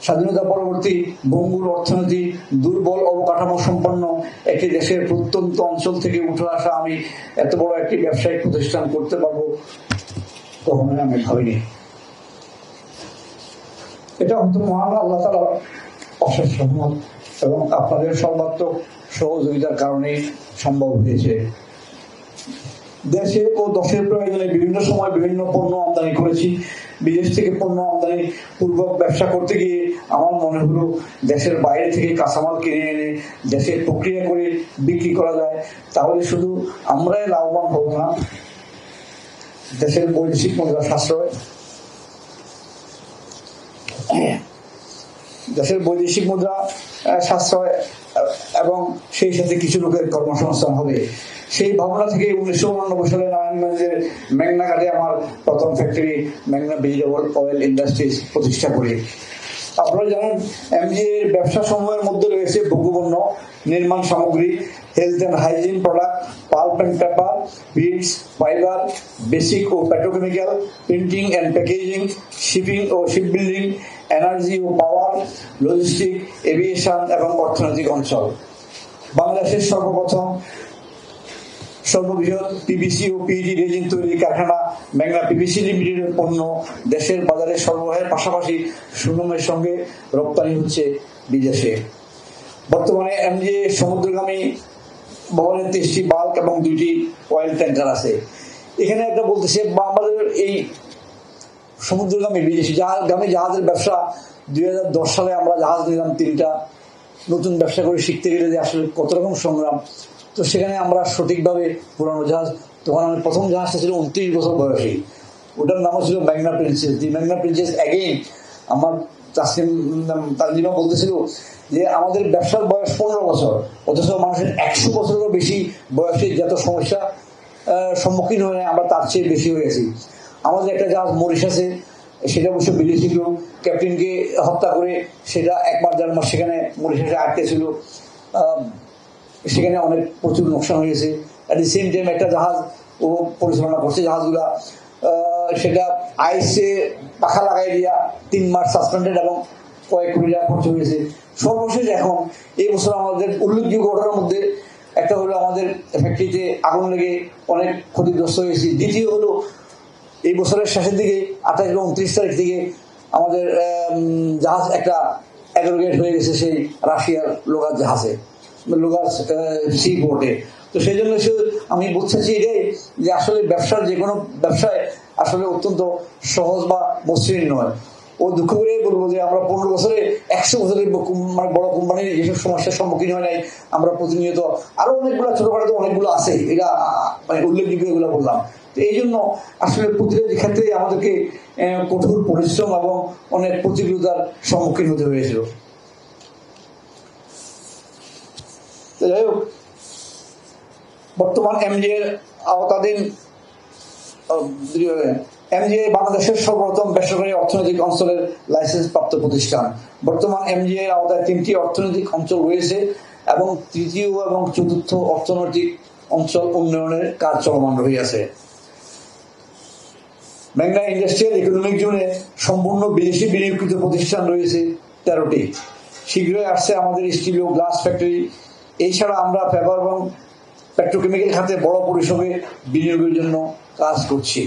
স্বাধীনতা পরবর্তী ভঙ্গুর অর্থনীতি, দুর্বল অবকাঠামো সম্পন্ন একটি দেশের প্রত্যন্ত অঞ্চল থেকে উঠে আসা আমি এত বড় একটি ব্যবসায়িক প্রতিষ্ঠান করতে পারবো কখনোই আমি ভাবিনি। এটা হয়তো মহান আল্লাহ তাআলার অশেষ রহমত এবং আপনাদের সর্বাত্মক সহযোগিতার কারণে সম্ভব হয়েছে। দেশে ও দশের প্রয়োজনে বিভিন্ন সময় বিভিন্ন পণ্য আমদানি করেছি। বিদেশ থেকে পণ্য আমদানি পূর্বক ব্যবসা করতে গিয়ে আমার মনে হলো দেশের বাইরে থেকে কাঁচামাল কিনে এনে দেশে প্রক্রিয়া করে বিক্রি করা যায়, তাহলে শুধু আমরাই লাভবান হব না, দেশের বৈদেশিক মুদ্রা সাশ্রয়, দেশের বৈদেশিক মুদ্রা সাশ্রয় এবং সেই সাথে কিছু লোকের কর্মসংস্থান হবে। সেই ভাবনা থেকে 1989 সালে নারায়ণগঞ্জের মেঘনা ঘাটে আমার প্রথম ফ্যাক্টরি মেঘনা ভেজিটেবল অয়েল ইন্ডাস্ট্রিজ প্রতিষ্ঠা করি। আপনারা জানেন এমজিএ এর ব্যবসা সমূহের মধ্যে রয়েছে ভোগ্যপণ্য, নির্মাণ সামগ্রী, health and hygiene product, pulp and paper, beads, fibre, basic ও petrochemical, printing and packaging, shipping ও শিপবিল্ডিং, এনার্জি ও পাওয়ার, লজিস্টিক, এভিয়েশন এবং অর্থনৈতিক অঞ্চল। বাংলাদেশের সর্ববৃহৎ পিভিসি ও পিইটি রেজিন তৈরি কারখানা মেঘনা পিভিসি লিমিটেডের পণ্য দেশের বাজারে সরবরাহের পাশাপাশি সুনামের সঙ্গে রপ্তানি হচ্ছে বিদেশে। বর্তমানে এমজিএ সমুদ্রগামী বহরের 23টি বাল্ক এবং 2টি অয়েল ট্যাঙ্কার আছে। এখানে একটা বলতেছে আমাদের এই সমুদ্রগামী বিদেশি জাহাজের ব্যবসা 2010 সালে আমরা জাহাজ নিলাম 3টা। নতুন ব্যবসা করে শিখতে গেলে যে আসলে কত রকম সংগ্রাম, তো সেখানে আমরা সঠিকভাবে পুরানো জাহাজ, তখন আমার প্রথম জাহাজটা ছিল 29 বছর বয়সী, ওটার নাম ছিল মেঘনা প্রিন্সেস। দি মেঘনা প্রিন্সেস অ্যাগেইন। আমার তানজিমা বলতেছিল যে আমাদের ব্যবসার বয়স 15 বছর, অথচ মানুষের 100 বছরেরও বেশি বয়সে যত সমস্যা সম্মুখীন হয়ে আমরা তার চেয়ে বেশি হয়েছি। আমাদের একটা জাহাজ মরিশাসে, সেটা অবশ্য বিদেশি লোক ক্যাপ্টেনকে হত্যা করে সেটা একবার দেড় মাস সেখানে মরিশাসে আটকে ছিল, সেখানে অনেক প্রচুর লোকসান হয়েছে। অ্যাট দি সেম টাইম একটা জাহাজ ও পরিচালনা করছে, জাহাজগুলা সেটা আইসে পাখা লাগাই দিয়া 3 মাস সাসপেন্ডেড এবং কয়েক কোটি টাকা খরচ হয়েছে। সর্বশেষ এখন এই বছর আমাদের উল্লেখযোগ্য ঘটনার মধ্যে একটা হলো আমাদের ফ্যাক্টরিতে আগুন লেগে অনেক ক্ষতিগ্রস্ত হয়েছে। দ্বিতীয় হলো এই বছরের শেষের দিকে 28 এবং 29 তারিখ থেকে আমাদের জাহাজ একটা অ্যাগ্রিগেট হয়ে গেছে সেই রাশিয়ার লোগার জাহাজে, লোগার সি পোর্টে। তো সেই জন্য আমি বলতে চাচ্ছি এটাই যে আসলে ব্যবসার যে কোনো ব্যবসায় আসলে অত্যন্ত সহজ বা মসৃণ নয়। ও দুঃখ করে বলবো যে আমরা 15 বছরে 100 বছরের মানে বড় কোম্পানির যেসব সমস্যার সম্মুখীন হয় নাই, আমরা প্রতিনিয়ত আরো অনেকগুলো ছোটখাটো অনেকগুলো আছে, এটা মানে উল্লেখযোগ্য এগুলো বললাম। তো এই জন্য আসলে প্রতিটা ক্ষেত্রে আমাদেরকে কঠোর পরিশ্রম এবং অনেক প্রতিকূলতার সম্মুখীন হতে হয়েছিল। তো যাই হোক, বর্তমান এমজিএ আওতাধীন এমজিএ বাংলাদেশের সর্বপ্রথম বেসরকারি অর্থনৈতিক অঞ্চলের লাইসেন্স প্রাপ্ত প্রতিষ্ঠান। বর্তমান এমজিএ আওতায় 3টি অর্থনৈতিক অঞ্চল রয়েছে এবং 3য় এবং 4র্থ অর্থনৈতিক অঞ্চল উন্নয়নের কাজ চলমান রয়েছে। মেঘনা ইন্ডাস্ট্রিয়াল ইকোনমিক জোনে সম্পূর্ণ বিদেশি বিনিয়োগকৃত প্রতিষ্ঠান রয়েছে 13টি। শীঘ্রই আসছে আমাদের স্টিল ও গ্লাস ফ্যাক্টরি। এছাড়া আমরা পেপার এবং পেট্রোকেমিক্যাল খাতে বড় পরিসরে বিনিয়োগের জন্য কাজ করছি।